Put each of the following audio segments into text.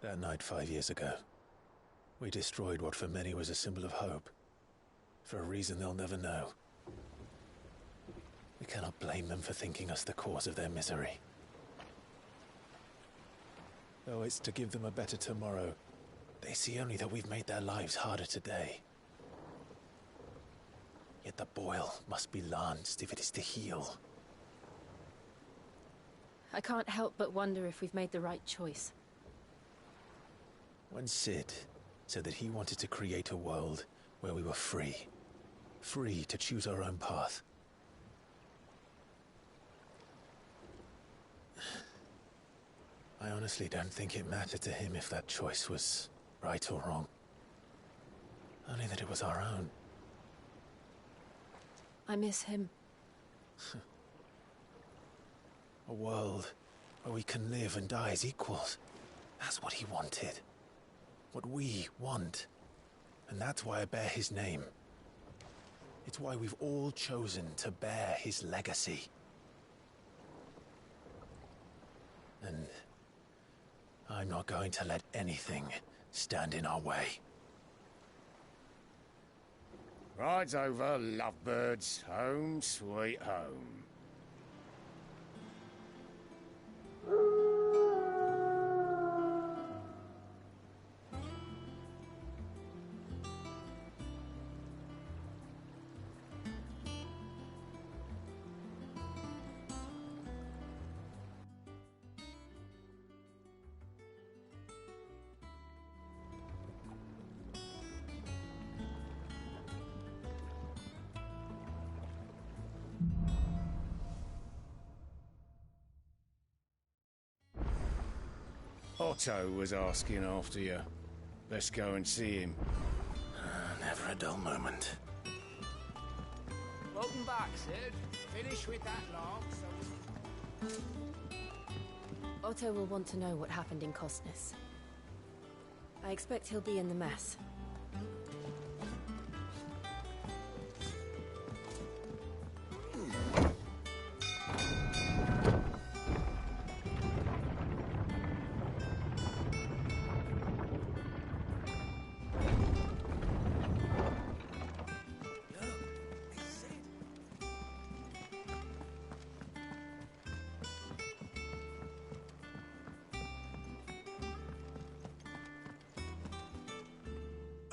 That night 5 years ago, we destroyed what for many was a symbol of hope. For a reason they'll never know. We cannot blame them for thinking us the cause of their misery. Though it's to give them a better tomorrow, they see only that we've made their lives harder today. Yet the boil must be lanced if it is to heal. I can't help but wonder if we've made the right choice. When Cid said that he wanted to create a world where we were free. Free to choose our own path. I honestly don't think it mattered to him if that choice was right or wrong. Only that it was our own. I miss him. A world where we can live and die as equals. That's what he wanted. What we want. And that's why I bear his name. It's why we've all chosen to bear his legacy. And I'm not going to let anything stand in our way. Ride's over, lovebirds. Home sweet home. Otto was asking after you. Let's go and see him. Never a dull moment. Welcome back, Cid. Finish with that log, so... Otto will want to know what happened in Costness. I expect he'll be in the mess.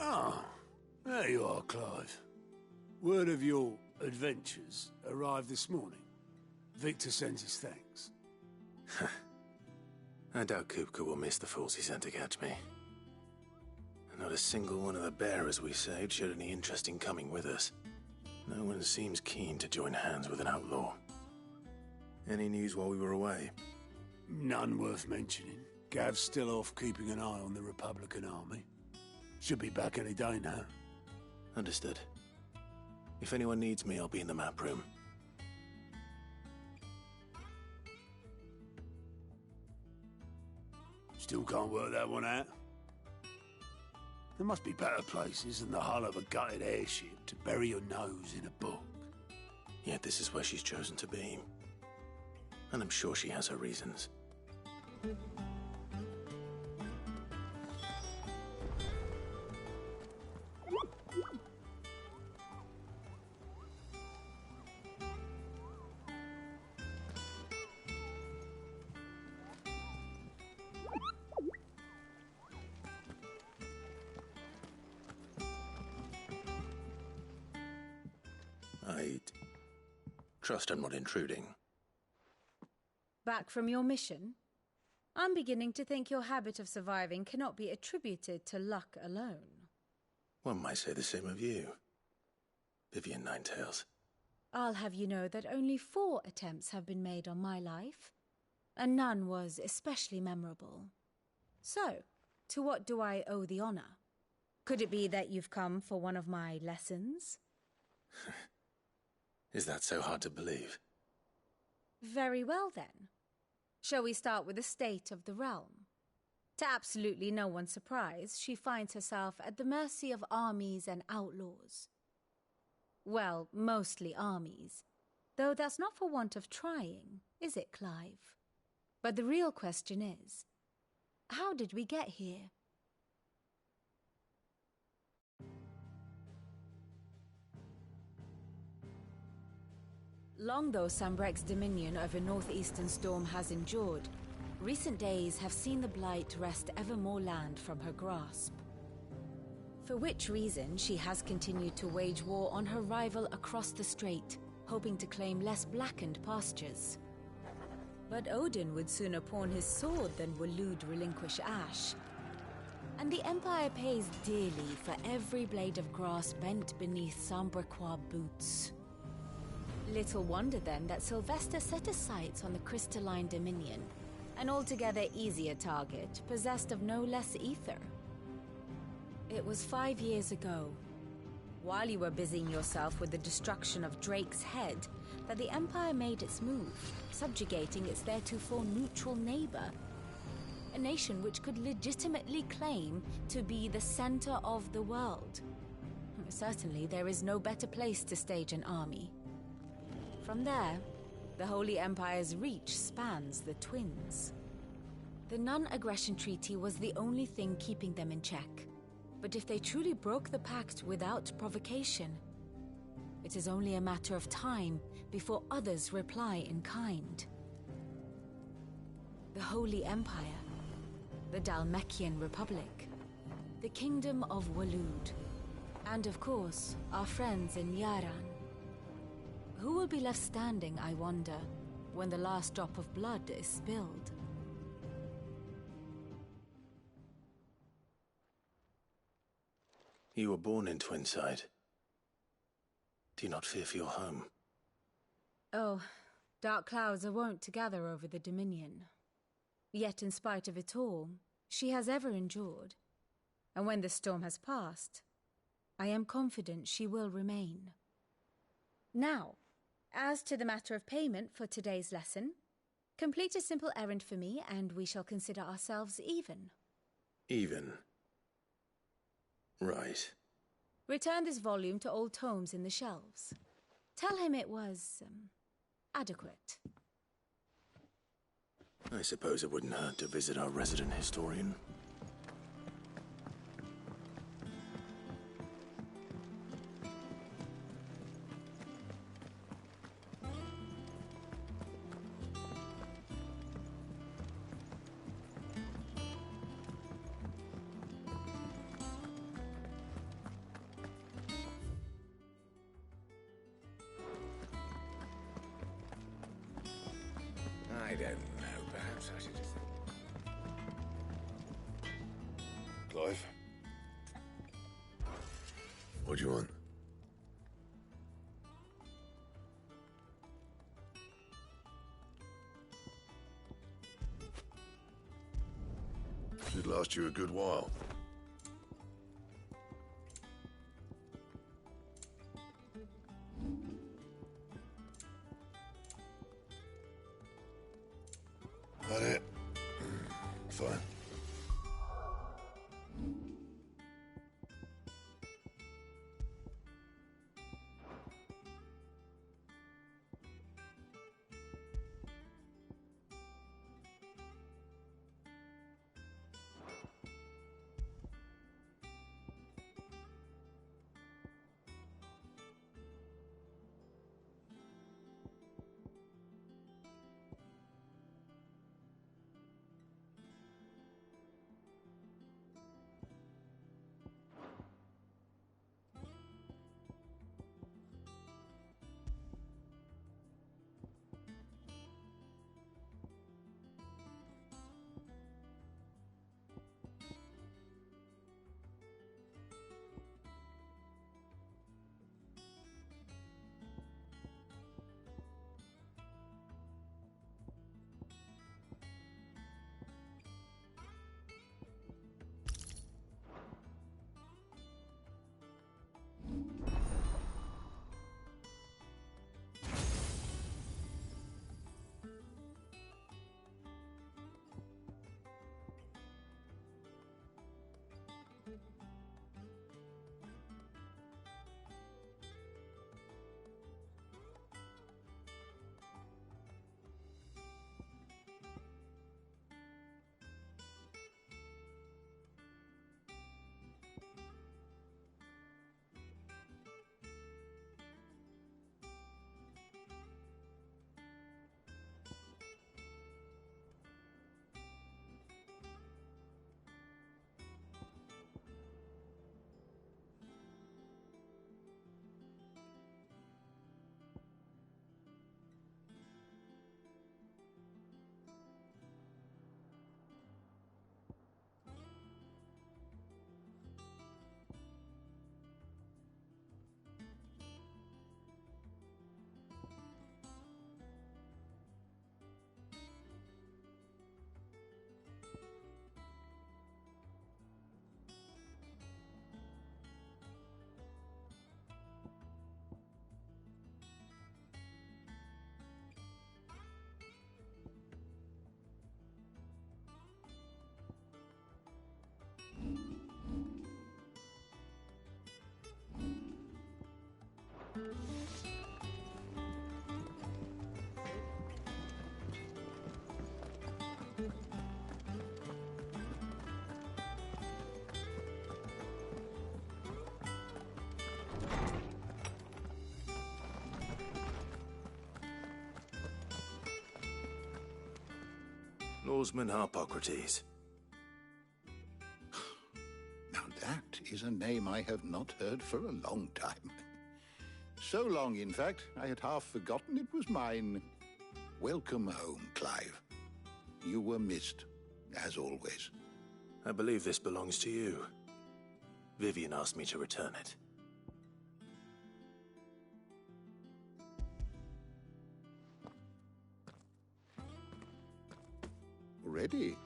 Ah, there you are, Clive. Word of your adventures arrived this morning. Victor sends his thanks. I doubt Kupka will miss the fools he sent to catch me. And not a single one of the bearers we saved showed any interest in coming with us. No one seems keen to join hands with an outlaw. Any news while we were away? None worth mentioning. Gav's still off keeping an eye on the Republican army. Should be back any day now. Understood. If anyone needs me, I'll be in the map room. Still can't work that one out. There must be better places than the hull of a gutted airship to bury your nose in a book. Yet this is where she's chosen to be. And I'm sure she has her reasons. I trust I'm not intruding. Back from your mission? I'm beginning to think your habit of surviving cannot be attributed to luck alone. One might say the same of you, Vivian Ninetails. I'll have you know that only 4 attempts have been made on my life, and none was especially memorable. So, to what do I owe the honor? Could it be that you've come for one of my lessons? Is that so hard to believe? Very well, then. Shall we start with the state of the realm? To absolutely no one's surprise, she finds herself at the mercy of armies and outlaws. Well, mostly armies. Though that's not for want of trying, is it, Clive? But the real question is, How did we get here? Long though Sambrek's dominion over northeastern Storm has endured, recent days have seen the Blight wrest ever more land from her grasp. For which reason she has continued to wage war on her rival across the strait, hoping to claim less blackened pastures. But Odin would sooner pawn his sword than Waloed relinquish Ash. And the Empire pays dearly for every blade of grass bent beneath Sambrequois boots. Little wonder then that Sylvester set his sights on the Crystalline Dominion, an altogether easier target, possessed of no less ether. It was 5 years ago, while you were busying yourself with the destruction of Drake's head, that the Empire made its move, subjugating its theretofore neutral neighbor, a nation which could legitimately claim to be the center of the world. Certainly, there is no better place to stage an army. From there, the Holy Empire's reach spans the Twins. The non-aggression treaty was the only thing keeping them in check. But if they truly broke the pact without provocation, it is only a matter of time before others reply in kind. The Holy Empire, the Dhalmekian Republic, the Kingdom of Waloed, and of course, our friends in Yaran. Who will be left standing, I wonder, when the last drop of blood is spilled? You were born in Twinside. Do you not fear for your home? Oh, dark clouds are wont to gather over the Dominion. Yet in spite of it all, she has ever endured. And when the storm has passed, I am confident she will remain. Now, as to the matter of payment for today's lesson, complete a simple errand for me and we shall consider ourselves even. Even? Right. Return this volume to old tomes in the shelves. Tell him it was, adequate. I suppose it wouldn't hurt to visit our resident historian. I don't know. Perhaps I should just... Clive? What do you want? Should last you a good while. That it? Fine. Swordsman Harpocrates. Now that is a name I have not heard for a long time. So long, in fact, I had half forgotten it was mine. Welcome home, Clive. You were missed, as always. I believe this belongs to you. Vivian asked me to return it. Already?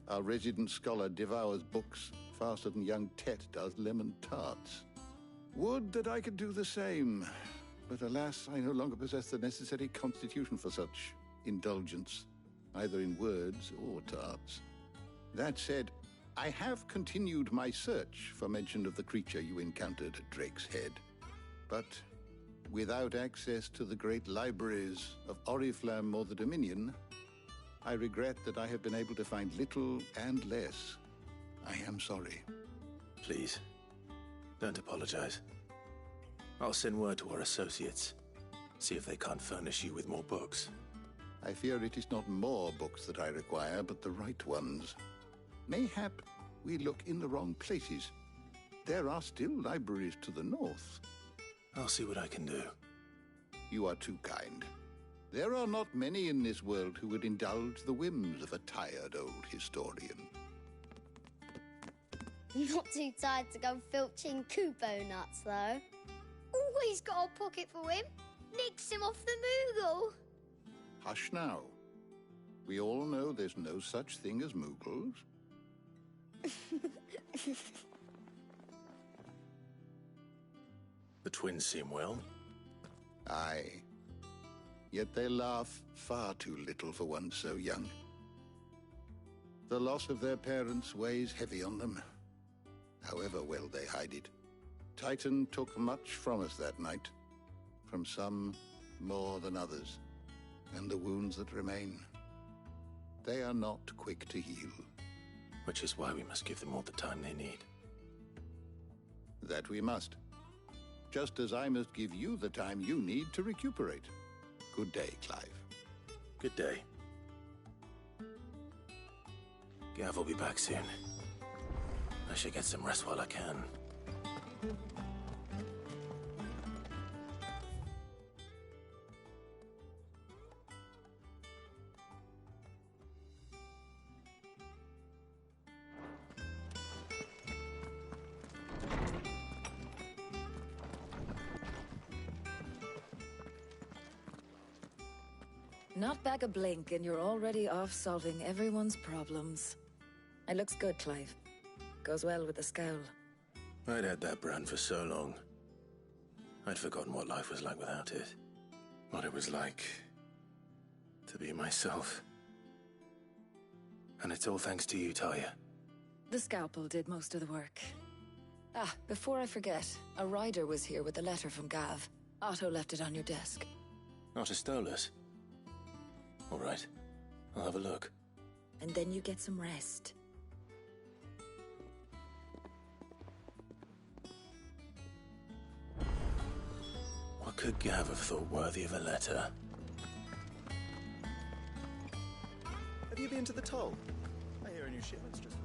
Our resident scholar devours books faster than young Tet does lemon tarts. Would that I could do the same. But alas, I no longer possess the necessary constitution for such indulgence, either in words or tarts. That said, I have continued my search for mention of the creature you encountered at Drake's Head. But without access to the great libraries of Oriflamme or the Dominion, I regret that I have been able to find little and less. I am sorry. Please, don't apologize. I'll send word to our associates. See if they can't furnish you with more books. I fear it is not more books that I require, but the right ones. Mayhap we look in the wrong places. There are still libraries to the north. I'll see what I can do. You are too kind. There are not many in this world who would indulge the whims of a tired old historian. Not too tired to go filching Kupo nuts, though. Always got a pocket for him. Nicks him off the Moogle. Hush now. We all know there's no such thing as Moogles. The twins seem well. Aye. Yet they laugh far too little for one so young. The loss of their parents weighs heavy on them, however well they hide it. Titan took much from us that night, from some more than others, and the wounds that remain, they are not quick to heal. Which is why we must give them all the time they need. That we must. Just as I must give you the time you need to recuperate. Good day, Clive. Good day. Gav will be back soon. I should get some rest while I can. Not back a blink and you're already off solving everyone's problems. It looks good, Clive. Goes well with the scowl. I'd had that brand for so long. I'd forgotten what life was like without it. What it was like to be myself. And it's all thanks to you, Talia. The scalpel did most of the work. Ah, before I forget, a rider was here with a letter from Gav. Otto left it on your desk. Not a Stolas. All right, I'll have a look. And then you get some rest. What could Gav have thought worthy of a letter? Have you been to the toll? I hear a new shipment's just arrived.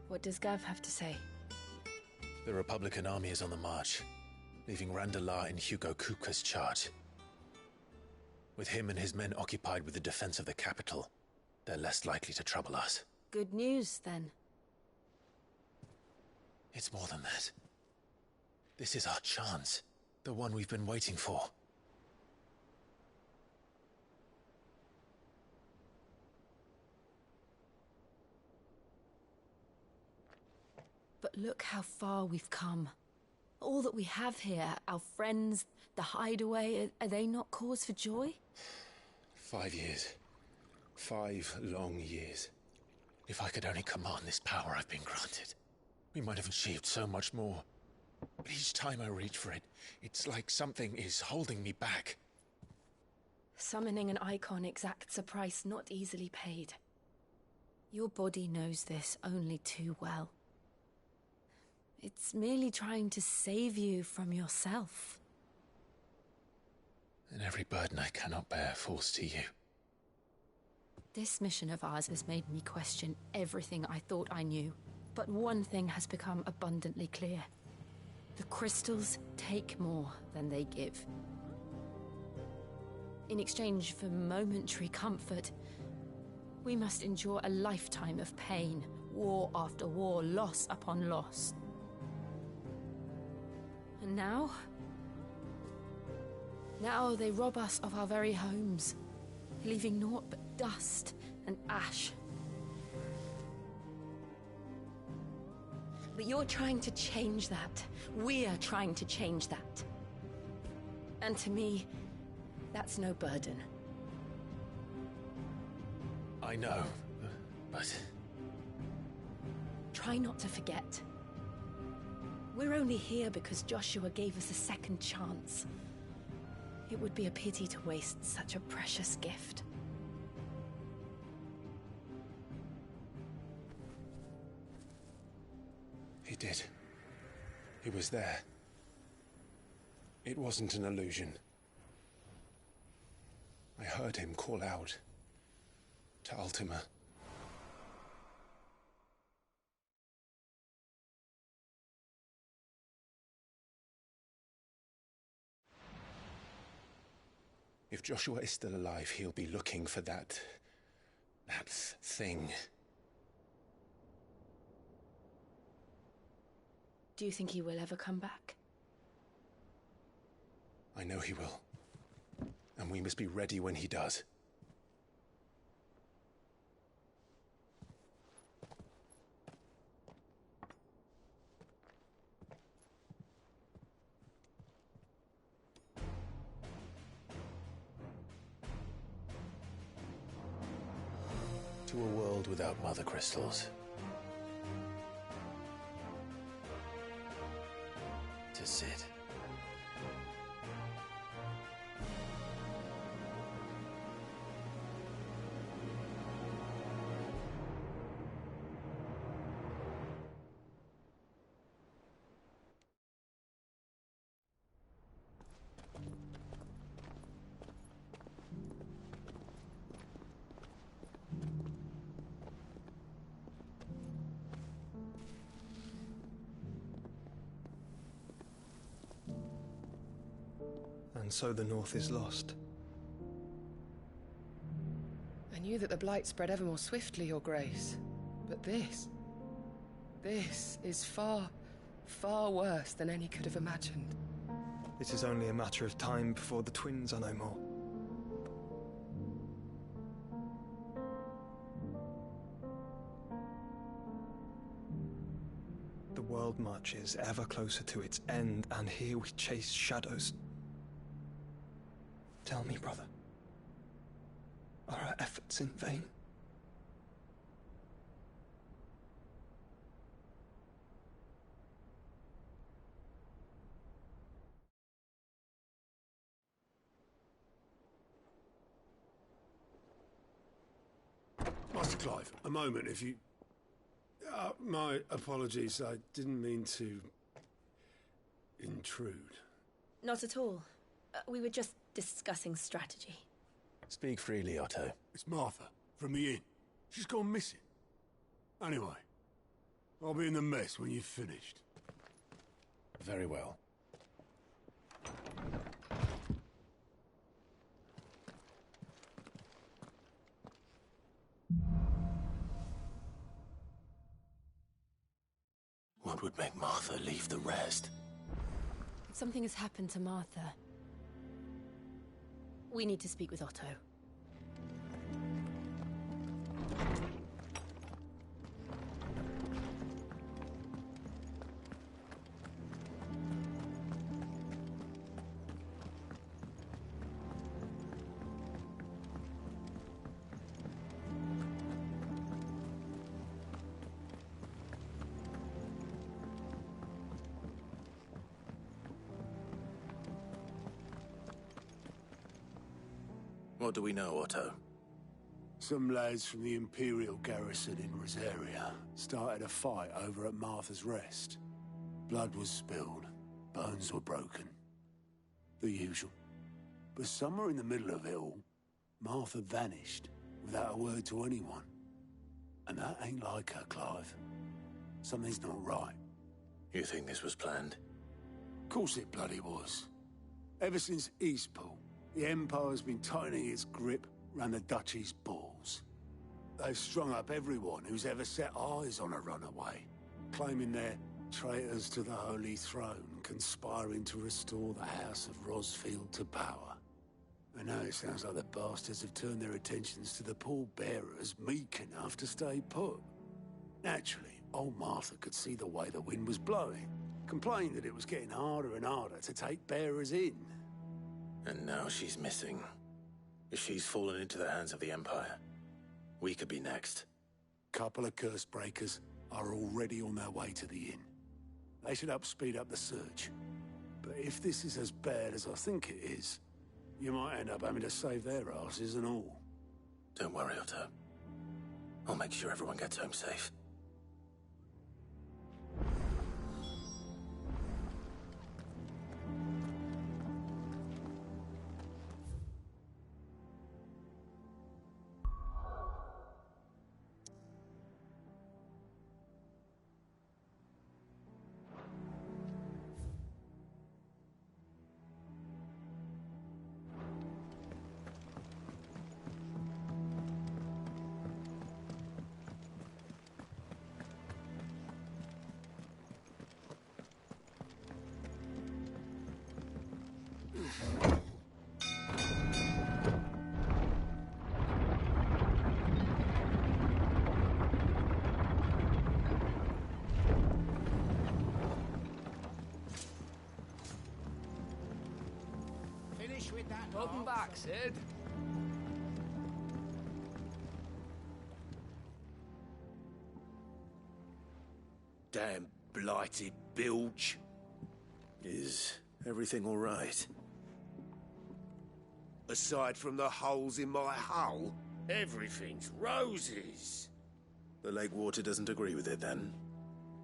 What does Gav have to say? The Republican army is on the march, leaving Randalar in Hugo Kupka's charge. With him and his men occupied with the defense of the capital, they're less likely to trouble us. Good news, then. It's more than that. This is our chance. The one we've been waiting for. But look how far we've come. All that we have here, our friends, the hideaway, are they not cause for joy? 5 years. 5 long years. If I could only command this power I've been granted, we might have achieved so much more. But each time I reach for it, it's like something is holding me back. Summoning an icon exacts a price not easily paid. Your body knows this only too well. It's merely trying to save you from yourself. And every burden I cannot bear falls to you. This mission of ours has made me question everything I thought I knew. But one thing has become abundantly clear. The crystals take more than they give. In exchange for momentary comfort, we must endure a lifetime of pain, war after war, loss upon loss. And now they rob us of our very homes, leaving naught but dust and ash. But you're trying to change that. We're trying to change that. And to me, that's no burden. I know, but... Try not to forget. We're only here because Joshua gave us a second chance. It would be a pity to waste such a precious gift. He did. He was there. It wasn't an illusion. I heard him call out to Ultima. If Joshua is still alive, he'll be looking for that thing. Do you think he will ever come back? I know he will. And we must be ready when he does. To a world without mother crystals. To Cid. And so the North is lost. I knew that the Blight spread ever more swiftly, Your Grace. But this is far, far worse than any could have imagined. It is only a matter of time before the twins are no more. The world marches ever closer to its end, and here we chase shadows. Tell me, brother, are our efforts in vain? Master Clive, a moment, if you... my apologies, I didn't mean to... intrude. Not at all. We were just discussing strategy. Speak freely, Otto. It's Martha, from the inn. She's gone missing. Anyway, I'll be in the mess when you've finished. Very well. What would make Martha leave the rest? Something has happened to Martha. We need to speak with Otto. What do we know, Otto? Some lads from the Imperial garrison in Rosaria started a fight over at Martha's Rest. Blood was spilled, bones were broken. The usual. But somewhere in the middle of it all, Martha vanished without a word to anyone. And that ain't like her, Clive. Something's not right. You think this was planned? Of course it bloody was. Ever since Eastpool, the Empire's been tightening its grip round the Duchy's balls. They've strung up everyone who's ever set eyes on a runaway, claiming they're traitors to the Holy Throne, conspiring to restore the House of Rosfield to power. And now it sounds like the bastards have turned their attentions to the pallbearers meek enough to stay put. Naturally, old Martha could see the way the wind was blowing, complained that it was getting harder and harder to take bearers in. And now she's missing. If she's fallen into the hands of the Empire, we could be next. Couple of curse breakers are already on their way to the inn. They should help speed up the search. But if this is as bad as I think it is, you might end up having to save their asses and all. Don't worry, Otto. I'll make sure everyone gets home safe. Finish with that. Welcome back, Sid. Damn blighted bilge. Is everything all right? Aside from the holes in my hull, everything's roses. The lake water doesn't agree with it, then?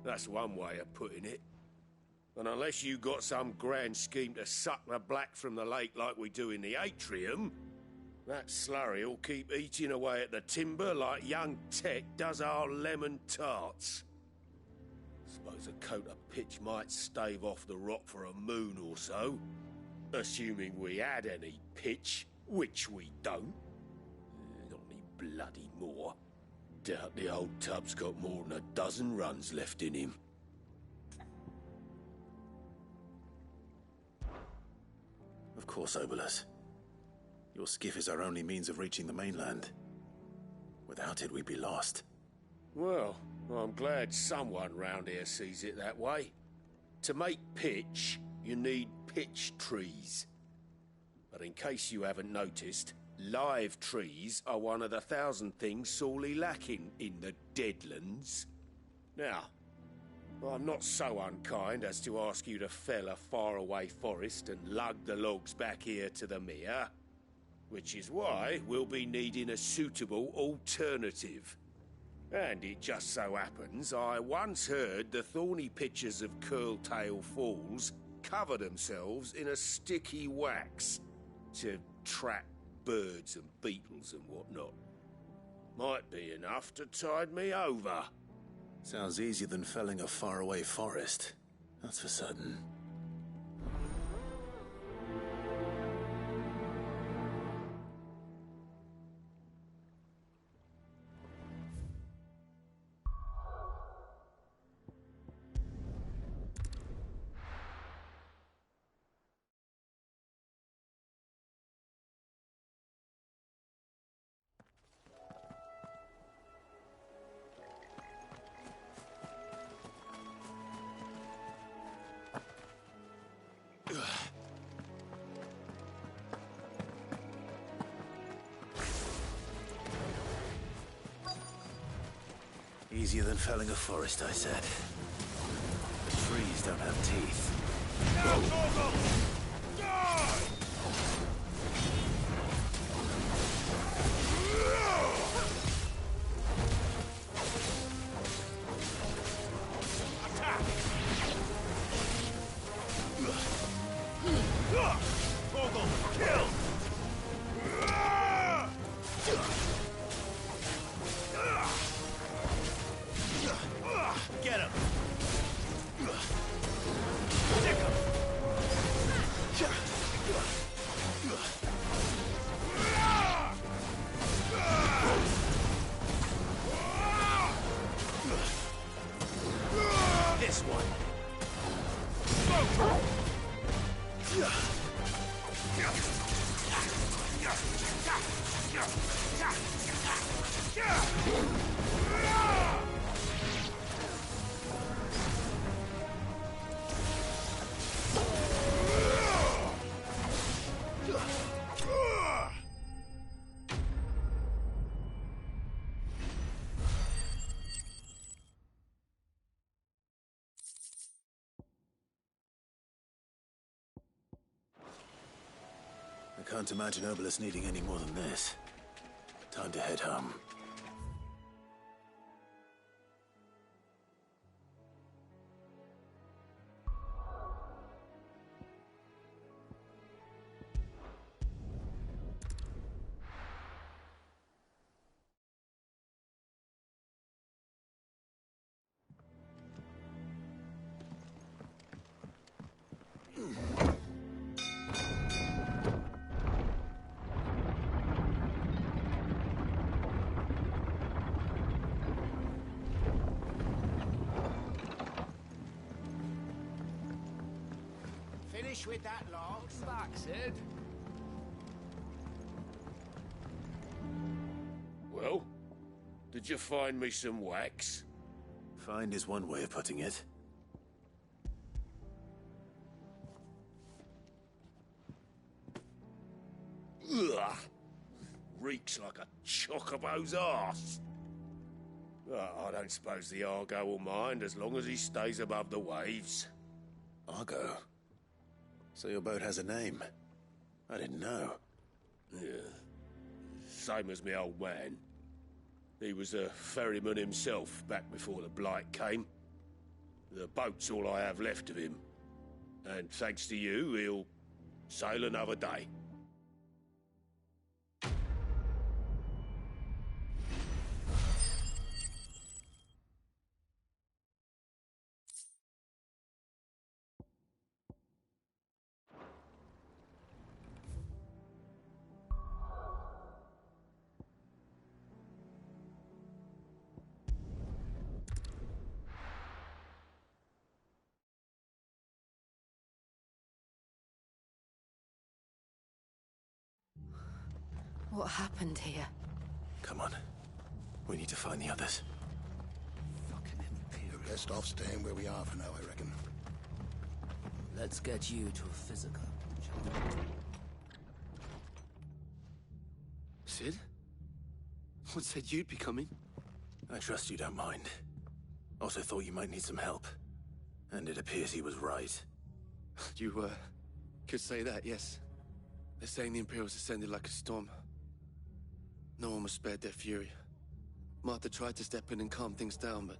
That's one way of putting it. And unless you got some grand scheme to suck the black from the lake like we do in the atrium, that slurry'll keep eating away at the timber like young Tech does our lemon tarts. Suppose a coat of pitch might stave off the rot for a moon or so, assuming we had any pitch, which we don't. Not any bloody more. Doubt the old tub's got more than a dozen runs left in him. Of course, Obolus. Your skiff is our only means of reaching the mainland. Without it, we'd be lost. Well, I'm glad someone round here sees it that way. To make pitch, you need pitch trees. But in case you haven't noticed, live trees are one of the 1,000 things sorely lacking in the Deadlands. Now, I'm not so unkind as to ask you to fell a faraway forest and lug the logs back here to the mere, which is why we'll be needing a suitable alternative. And it just so happens I once heard the thorny pitchers of Curltail Falls cover themselves in a sticky wax to trap birds and beetles and whatnot. Might be enough to tide me over. Sounds easier than felling a faraway forest. That's for certain. Easier than felling a forest, I said. The trees don't have teeth. Now, Gorgles! Die! I can't imagine Obolus needing any more than this. Time to head home. Finish with that log. Back, Sid. Well, did you find me some wax? Find is one way of putting it. Ugh. Reeks like a chocobo's arse. I don't suppose the Argo will mind as long as he stays above the waves. Argo? So your boat has a name? I didn't know. Yeah. Same as me old man. He was a ferryman himself back before the Blight came. The boat's all I have left of him. And thanks to you, he'll sail another day. What happened here? Come on. We need to find the others. Fucking Imperial. Best off staying where we are for now, I reckon. Let's get you to a physical. Sid? What said you'd be coming? I trust you don't mind. Also thought you might need some help. And it appears he was right. You, could say that, yes. They're saying the Imperials ascended like a storm. No one was spared their fury. Martha tried to step in and calm things down, but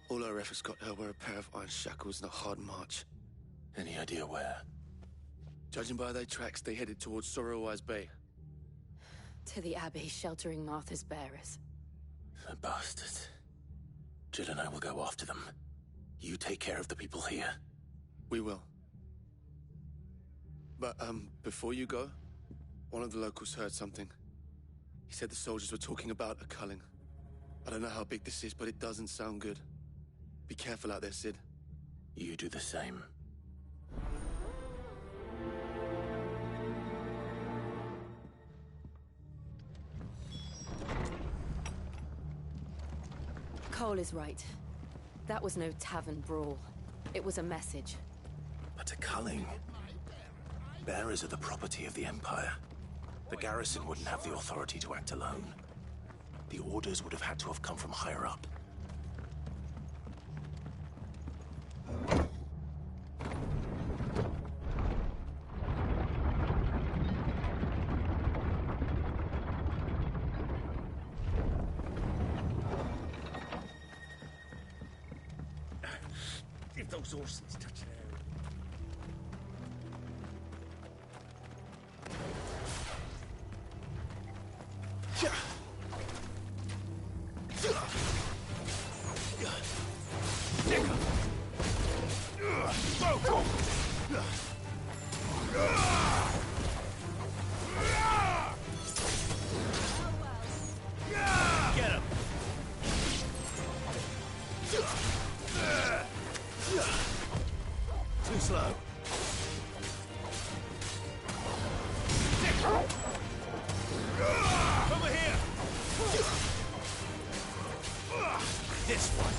all our efforts got her were a pair of iron shackles and a hard march. Any idea where? Judging by their tracks, they headed towards Sorrowwise Bay. To the Abbey sheltering Martha's bearers. The bastards. Jill and I will go after them. You take care of the people here. We will. But, before you go, one of the locals heard something. He said the soldiers were talking about a culling. I don't know how big this is, but it doesn't sound good. Be careful out there, Sid. You do the same. Cole is right. That was no tavern brawl. It was a message. But a culling? Bearers are the property of the Empire. The garrison wouldn't have the authority to act alone. The orders would have had to have come from higher up. If those horses touch an area. this one.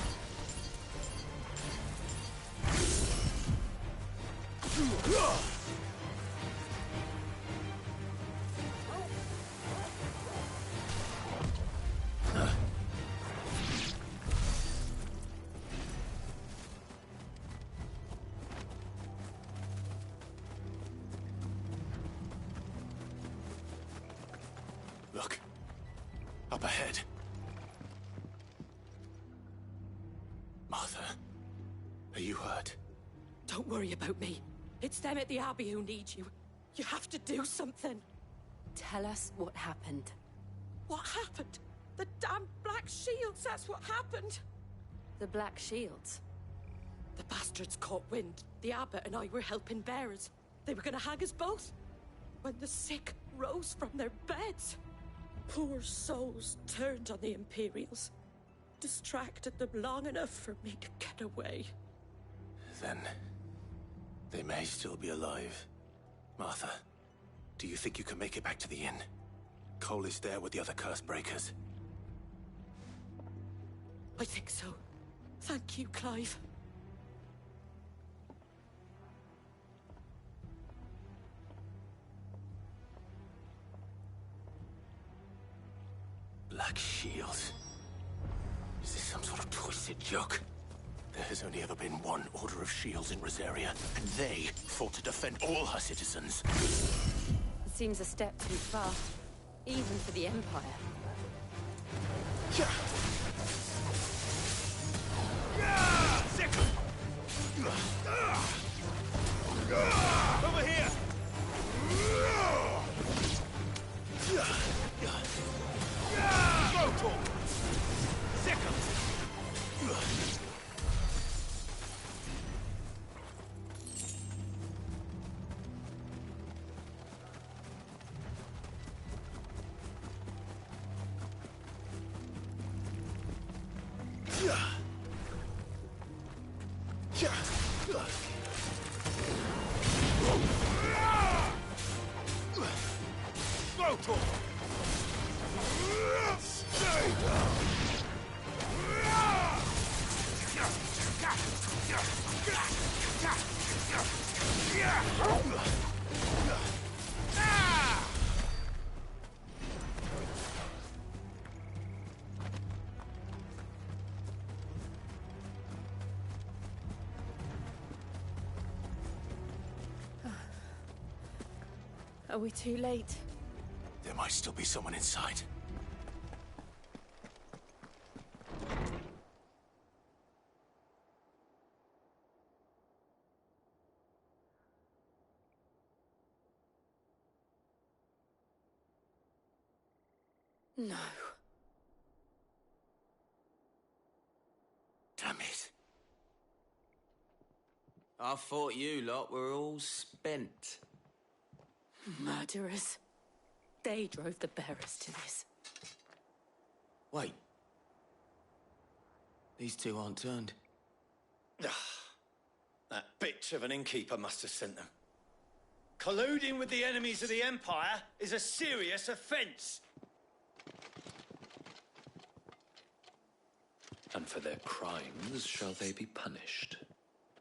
Look. Up ahead. Martha, are you hurt? Don't worry about me. It's them at the Abbey who need you. You have to do something. Tell us what happened. What happened? The damn Black Shields, that's what happened. The Black Shields? The bastards caught wind. The Abbot and I were helping bearers. They were gonna hang us both. When the sick rose from their beds. Poor souls turned on the Imperials. Distracted them long enough for me to get away. Then... they may still be alive. Martha, do you think you can make it back to the inn? Cole is there with the other curse breakers. I think so. Thank you, Clive. Black Shields. Is this some sort of twisted joke? There has only ever been one Order of Shields in Rosaria, and they fought to defend all her citizens. It seems a step too far, even for the Empire. Over here! Are we too late? There might still be someone inside. No. Damn it. I thought you lot were all spent. Murderers. They drove the bearers to this. Wait. These two aren't turned. That bitch of an innkeeper must have sent them. Colluding with the enemies of the Empire is a serious offence. And for their crimes shall they be punished.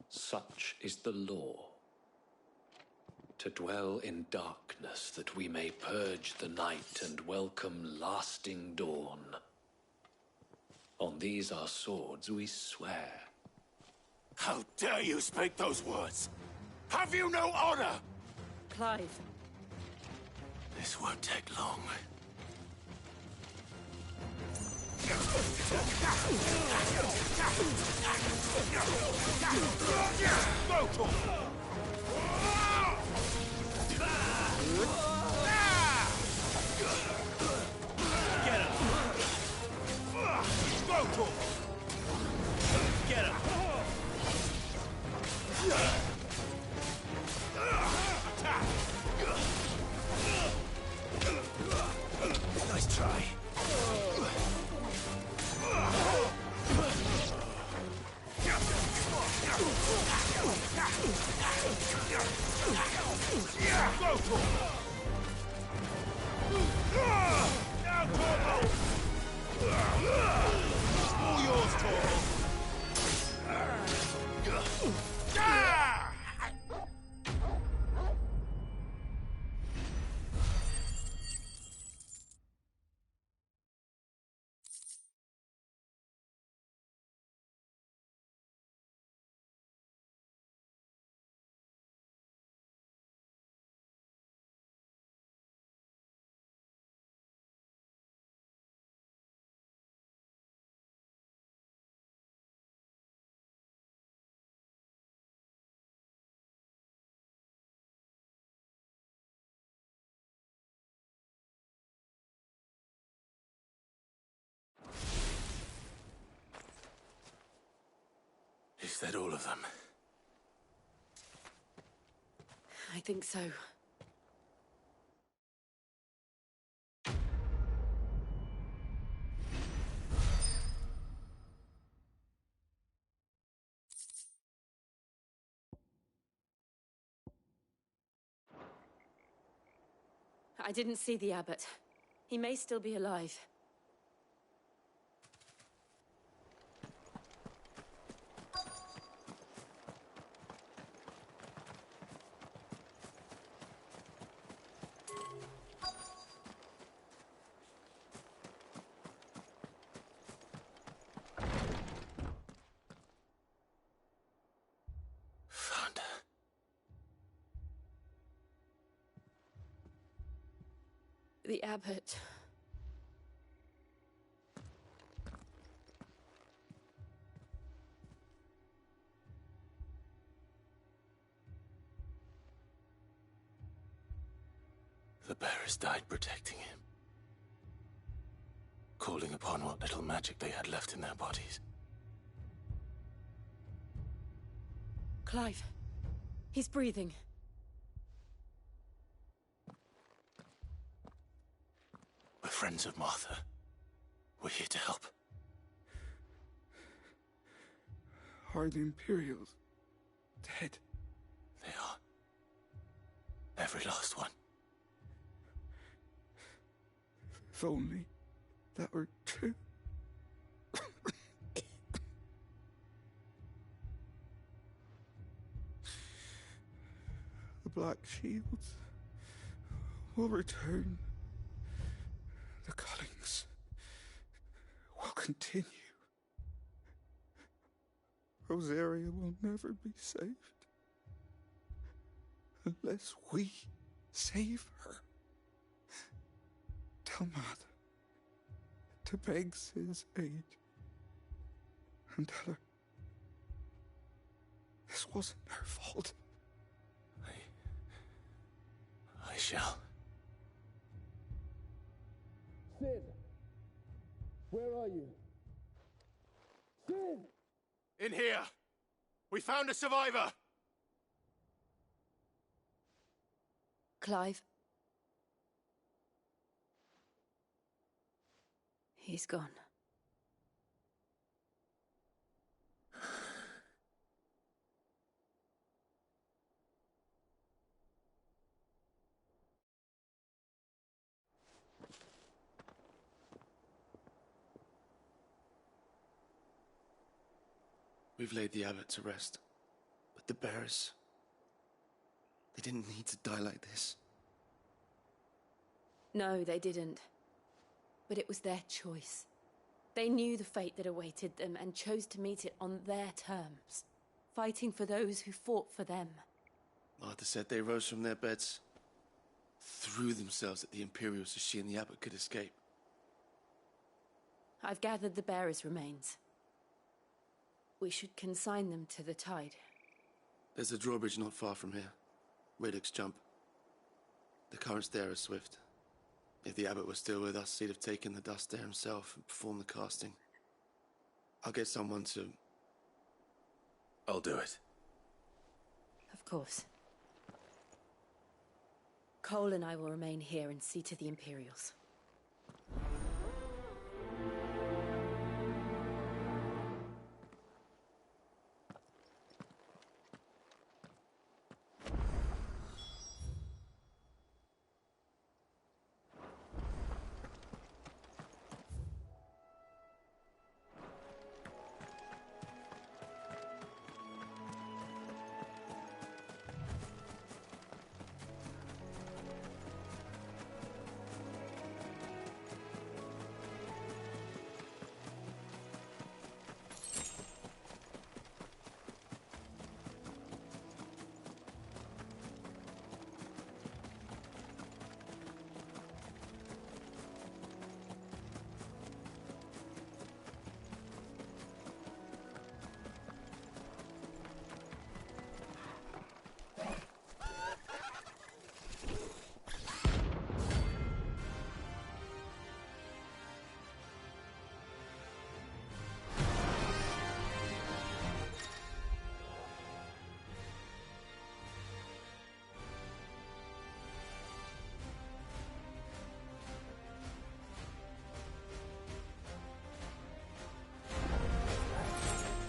Such is the law. To dwell in darkness that we may purge the night and welcome lasting dawn. On these our swords we swear. How dare you speak those words? Have you no honor? Clive. This won't take long. Get him! Get him! Nice try. Is that all of them? I think so. I didn't see the abbot. He may still be alive. Found her. The abbot. The bearers died protecting him. Calling upon what little magic they had left in their bodies. Clive. He's breathing. We're friends of Martha. We're here to help. Are the Imperials dead? They are. Every last one. If only that were true. The Black Shields will return. The cullings will continue. Rosaria will never be saved unless we save her. Tell Mother to beg Cid's aid and tell her this wasn't her fault. I shall. Cid! Where are you? Cid! In here! We found a survivor! Clive. He's gone. We've laid the abbot to rest. But the bearers... they didn't need to die like this. No, they didn't. But it was their choice. They knew the fate that awaited them and chose to meet it on their terms, fighting for those who fought for them. Martha said they rose from their beds, threw themselves at the Imperials so she and the abbot could escape. I've gathered the bearers' remains. We should consign them to the tide. There's a drawbridge not far from here. Radix Jump. The currents there are swift. If the abbot was still with us, he'd have taken the dust there himself and performed the casting. I'll get someone to... I'll do it. Of course. Cole and I will remain here and see to the Imperials.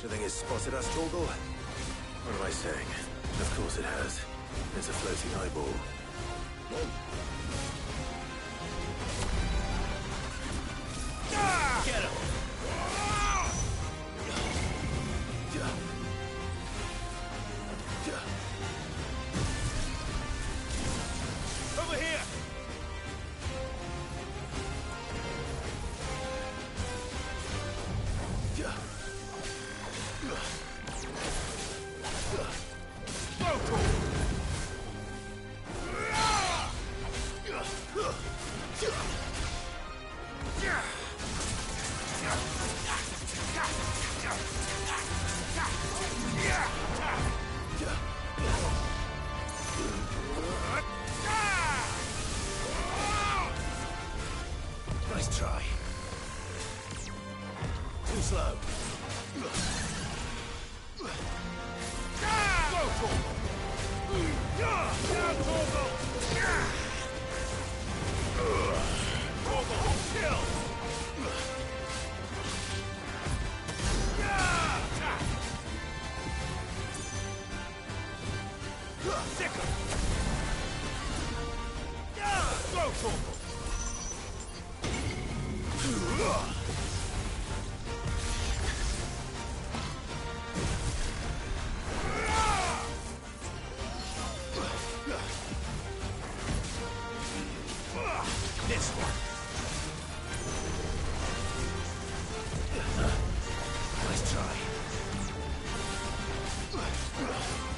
Do you think it's spotted us, Torgal? What am I saying? Of course it has. It's a floating eyeball. Get him! Over here! Nice try. Too slow. This one. Nice try. Nice try.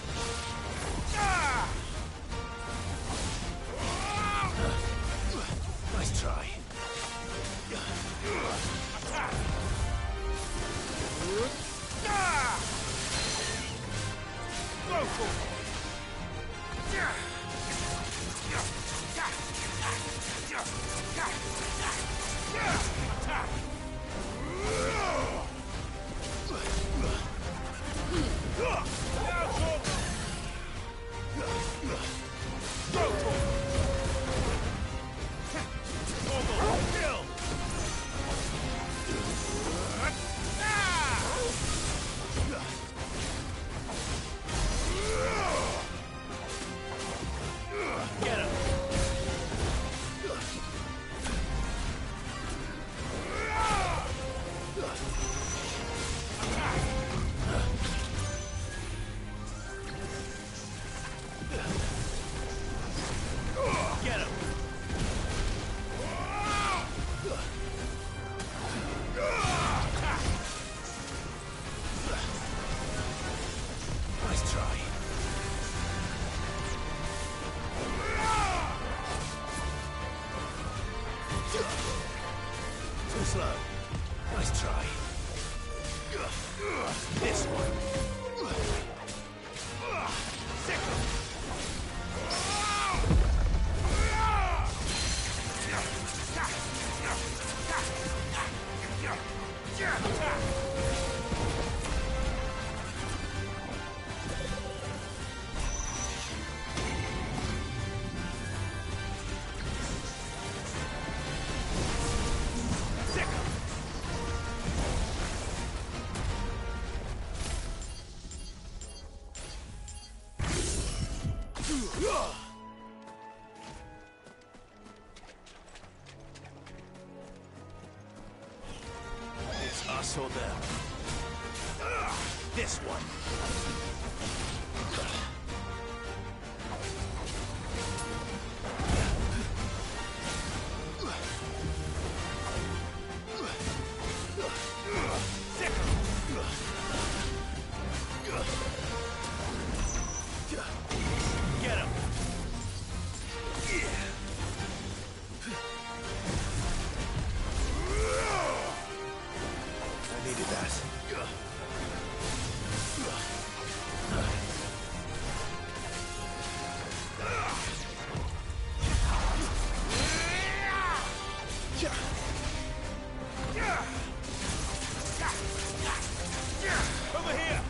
Go for it. Too slow. Nice try. This one. It's us or them. This one. Get him. I needed that. Over here.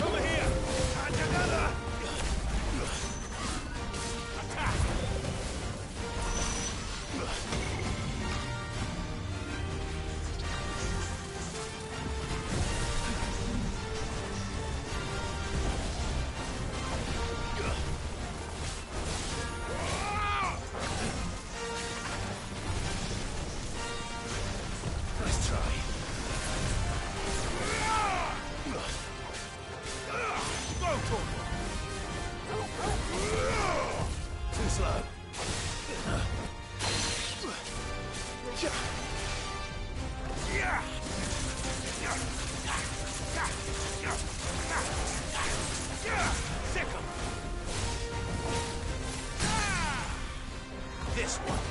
Over here! And another! Attack! Nice try. Go, Torvald! Too slow. Sick 'em! This one.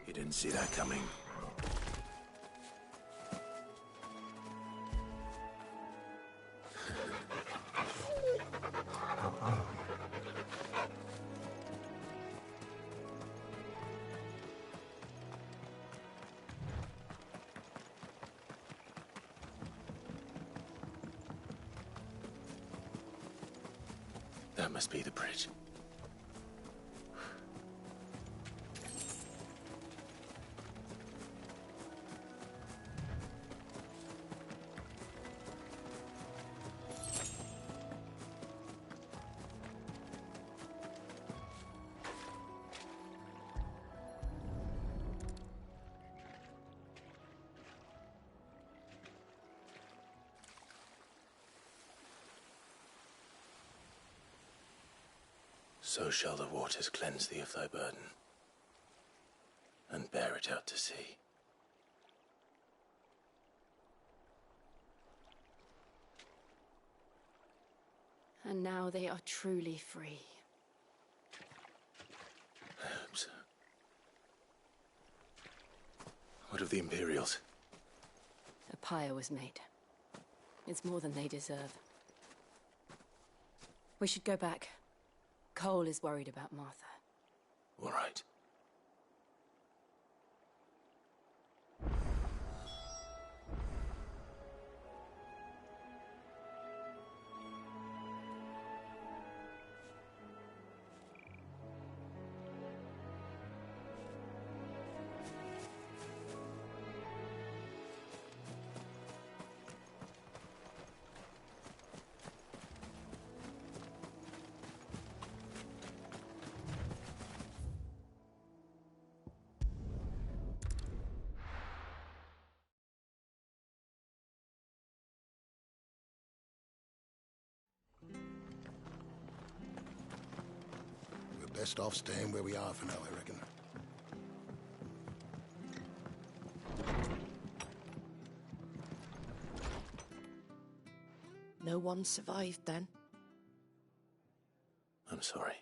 You didn't see that coming. That must be the bridge. So shall the waters cleanse thee of thy burden, and bear it out to sea. And now they are truly free. I hope so. What of the Imperials? A pyre was made. It's more than they deserve. We should go back. Cole is worried about Martha. All right. Best off staying where we are for now, I reckon. No one survived then? I'm sorry.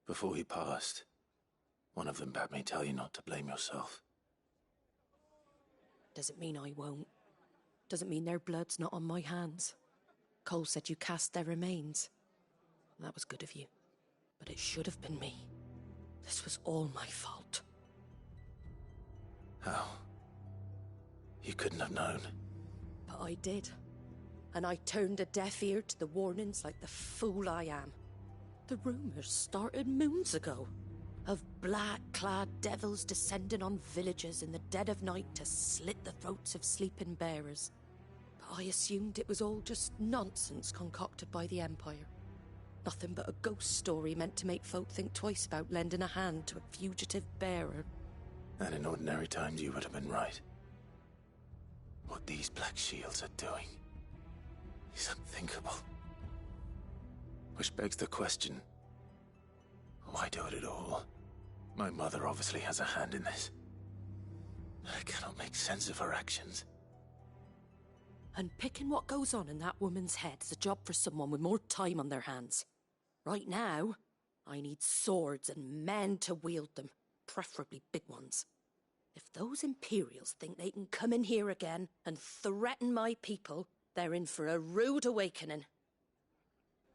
Before he passed, one of them bade me tell you not to blame yourself. Doesn't mean I won't. Doesn't mean their blood's not on my hands. Cole said you cast their remains. That was good of you. But it should have been me. This was all my fault. How? You couldn't have known. But I did. And I turned a deaf ear to the warnings like the fool I am. The rumours started moons ago. Of black-clad devils descending on villages in the dead of night to slit the throats of sleeping bearers. But I assumed it was all just nonsense concocted by the Empire. Nothing but a ghost story meant to make folk think twice about lending a hand to a fugitive bearer. And in ordinary times you would have been right. What these Black Shields are doing is unthinkable. Which begs the question, why do it at all? My mother obviously has a hand in this. I cannot make sense of her actions. And picking what goes on in that woman's head is a job for someone with more time on their hands. Right now, I need swords and men to wield them. preferably big ones. If those Imperials think they can come in here again and threaten my people, they're in for a rude awakening.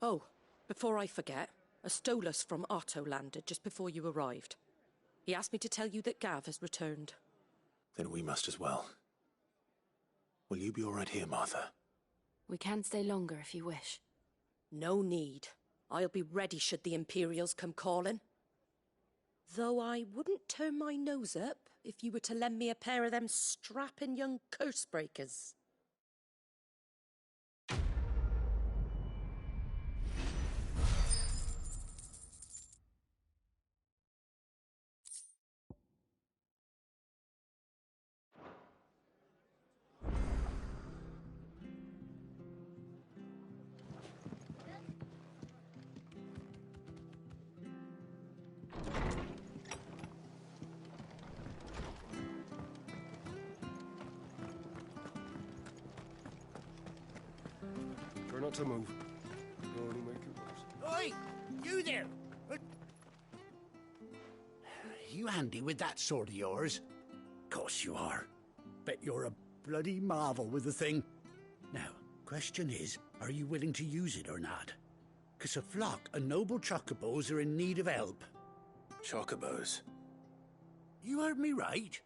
Oh, before I forget, a Stolas from Otto landed just before you arrived. He asked me to tell you that Gav has returned. Then we must as well. Will you be all right here, Martha? We can stay longer if you wish. No need. I'll be ready should the Imperials come calling. Though I wouldn't turn my nose up if you were to lend me a pair of them strapping young curse breakers. Try not to move. You'll only make it worse. Oi! You there! You handy with that sword of yours? Course you are. Bet you're a bloody marvel with the thing. Now, question is, are you willing to use it or not? 'Cause a flock of noble chocobos are in need of help. Chocobos? You heard me right.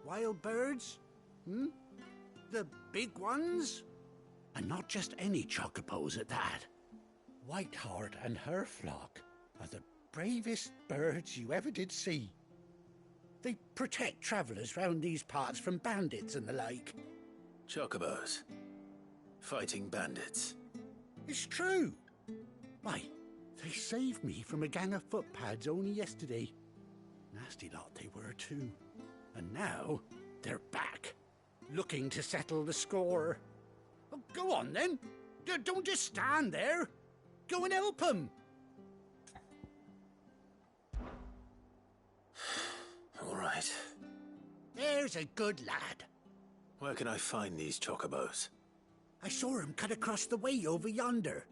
Wild birds? The big ones? And not just any chocobos at that. Whiteheart and her flock are the bravest birds you ever did see. They protect travellers round these parts from bandits and the like. Chocobos? Fighting bandits? It's true. Why, they saved me from a gang of footpads only yesterday. Nasty lot they were too. And now they're back, looking to settle the score. Well, go on then. Don't just stand there. Go and help them. All right. There's a good lad. Where can I find these chocobos? I saw him cut across the way over yonder.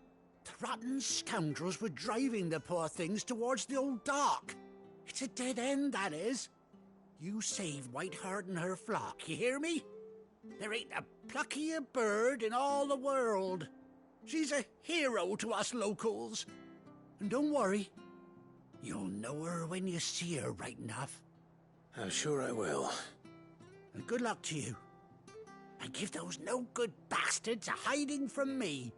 The rotten scoundrels were driving the poor things towards the old dock. It's a dead end, that is. You save Whiteheart and her flock, you hear me? There ain't a pluckier bird in all the world. She's a hero to us locals. And don't worry, you'll know her when you see her right enough. I'm sure I will. And good luck to you. And give those no-good bastards a hiding from me.